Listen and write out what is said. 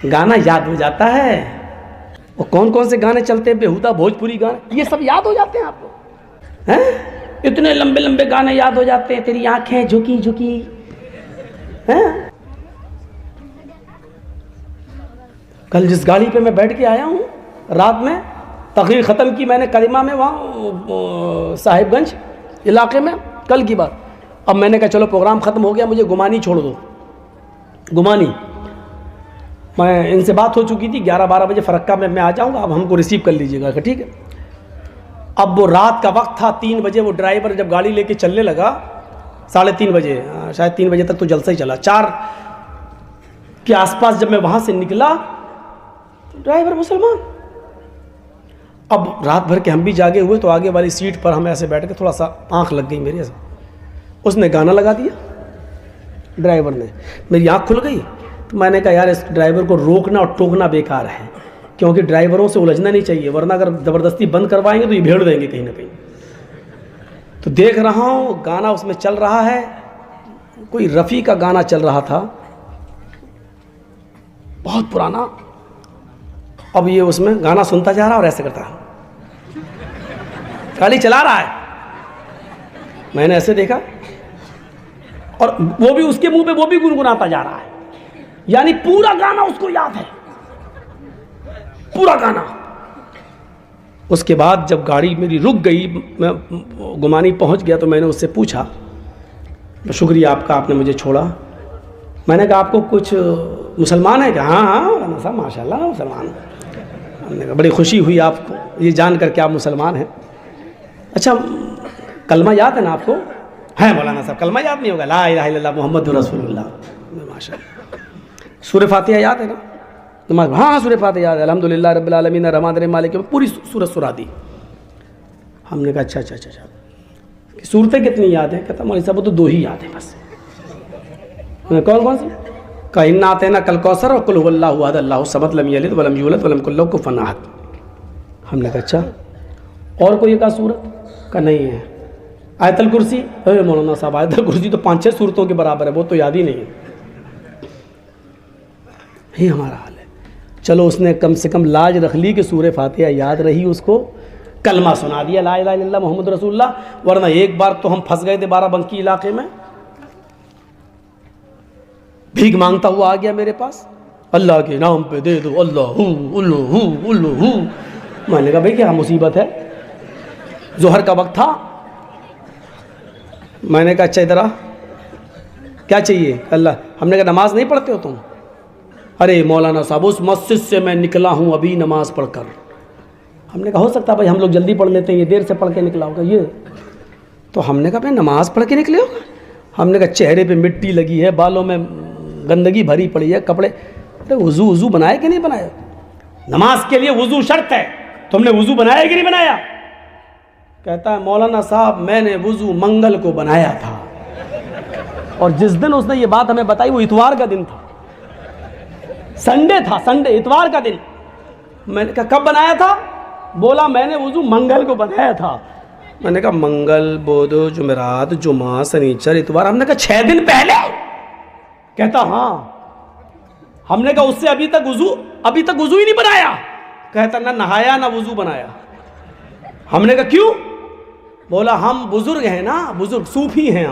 गाना याद हो जाता है। और कौन कौन से गाने चलते हैं, बेहुदा भोजपुरी गाने, ये सब याद हो जाते हैं आपको, हैं? इतने लंबे लंबे गाने याद हो जाते हैं, तेरी आंखें झुकी झुकी, हैं? कल जिस गाड़ी पे मैं बैठ के आया हूँ रात में, तकरीर ख़त्म की मैंने करीमा में, वहाँ साहिबगंज इलाके में, कल की बात। अब मैंने कहा चलो प्रोग्राम ख़त्म हो गया, मुझे गुमानी छोड़ दो। गुमानी मैं इनसे बात हो चुकी थी, 11-12 बजे फरक्का में मैं आ जाऊँगा, अब हमको रिसीव कर लीजिएगा, ठीक है। अब वो रात का वक्त था, 3 बजे वो ड्राइवर जब गाड़ी लेके चलने लगा, 3:30 बजे, शायद 3 बजे तक तो जलसा ही चला, 4 के आसपास जब मैं वहाँ से निकला, तो ड्राइवर मुसलमान। अब रात भर के हम भी जागे हुए, तो आगे वाली सीट पर हम ऐसे बैठ के, थोड़ा सा आँख लग गई मेरी ऐसे, उसने गाना लगा दिया ड्राइवर ने, मेरी आँख खुल गई। तो मैंने कहा यार इस ड्राइवर को रोकना और टोकना बेकार है, क्योंकि ड्राइवरों से उलझना नहीं चाहिए, वरना अगर ज़बरदस्ती बंद करवाएंगे तो ये भेड़ देंगे कहीं ना कहीं। तो देख रहा हूँ गाना उसमें चल रहा है, कोई रफ़ी का गाना चल रहा था, बहुत पुराना। अब ये उसमें गाना सुनता जा रहा और ऐसे करता है, गाड़ी चला रहा है। मैंने ऐसे देखा, और वो भी उसके मुंह पे वो भी गुनगुनाता जा रहा है, यानी पूरा गाना उसको याद है, पूरा गाना। उसके बाद जब गाड़ी मेरी रुक गई, मैं गुमानी पहुंच गया, तो मैंने उससे पूछा, शुक्रिया आपका, आपने मुझे छोड़ा। मैंने कहा आपको कुछ मुसलमान है क्या? हाँ हाँ साहब माशाल्लाह मुसलमान है। हमने कहा बड़ी खुशी हुई आपको ये जान कर के आप मुसलमान हैं। अच्छा कलमा याद है ना आपको? है मौलाना साहब, कलमा याद नहीं होगा? ला इलाहा इल्लल्लाह मुहम्मदुर रसूलुल्लाह, माशाल्लाह। सूरह फातिहा याद है ना? नमाज, हाँ सूरह फातिहा याद है, अल्हम्दुलिल्लाह रब्बिल आलमीन रहमान रहीम मालिक, पूरी सूरत सुना दी। हमने कहा अच्छा सूरतें कितनी याद है? कहता मौलवी साहब वो तो 2 ही याद है बस। कौन कौन सी? कहा इन्ना आतैना कल कौसर और कुल हुवल्लाहु अहद अल्लाहु समद लम यलिद वलम यूलद वलम यकुल लहू कुफुवन अहद। हमने कहा अच्छा और कोई एक सूरत? का नहीं है। आयतल कुर्सी? अरे मौलाना साहब आयतल कुर्सी तो 5-6 सूरतों के बराबर है, वो तो याद ही नहीं है। यही हमारा हाल है। चलो उसने कम से कम लाज रख ली कि सूरह फातिहा याद रही, उसको कलमा सुना दिया ला इलाहा इल्लल्लाह मुहम्मद रसूलुल्लाह, वरना एक बार तो हम फंस गए थे बाराबंकी इलाके में, भीख मांगता हुआ आ गया मेरे पास, अल्लाह के नाम पे दे दो, अल्लाहू उल्लू उल्लू। मैंने कहा भाई क्या मुसीबत है? जोहर का वक्त था। मैंने कहा अच्छा इधर आ, क्या चाहिए? अल्लाह। हमने कहा नमाज नहीं पढ़ते हो तुम? अरे मौलाना साहब उस मस्जिद से मैं निकला हूँ अभी नमाज पढ़कर। हमने कहा हो सकता है भाई हम लोग जल्दी पढ़ लेते हैं, ये देर से पढ़ के निकला होगा ये। तो हमने कहा भाई नमाज पढ़ के निकले होगा? हमने कहा चेहरे पे मिट्टी लगी है, बालों में गंदगी भरी पड़ी है, कपड़े। अरे वज़ू बनाया कि नहीं बनाया? नमाज के लिए वज़ू शर्त है, तुमने वज़ू बनाया कि नहीं बनाया? कहता है मौलाना साहब मैंने वज़ू मंगल को बनाया था, और जिस दिन उसने ये बात हमें बताई वो इतवार का दिन था, संडे था, संडे इतवार का दिन। मैंने कहा कब बनाया था? बोला मैंने वज़ू मंगल को बनाया था। मैंने कहा मंगल बुध जुमेरात जुमा शनिचर इतवार। हमने कहा 6 दिन पहले? कहता हाँ। हमने कहा उससे अभी तक वज़ू ही नहीं बनाया? कहता ना नहाया ना वज़ू बनाया। हमने कहा क्यों? बोला हम बुजुर्ग हैं ना, बुजुर्ग सूफी हैं।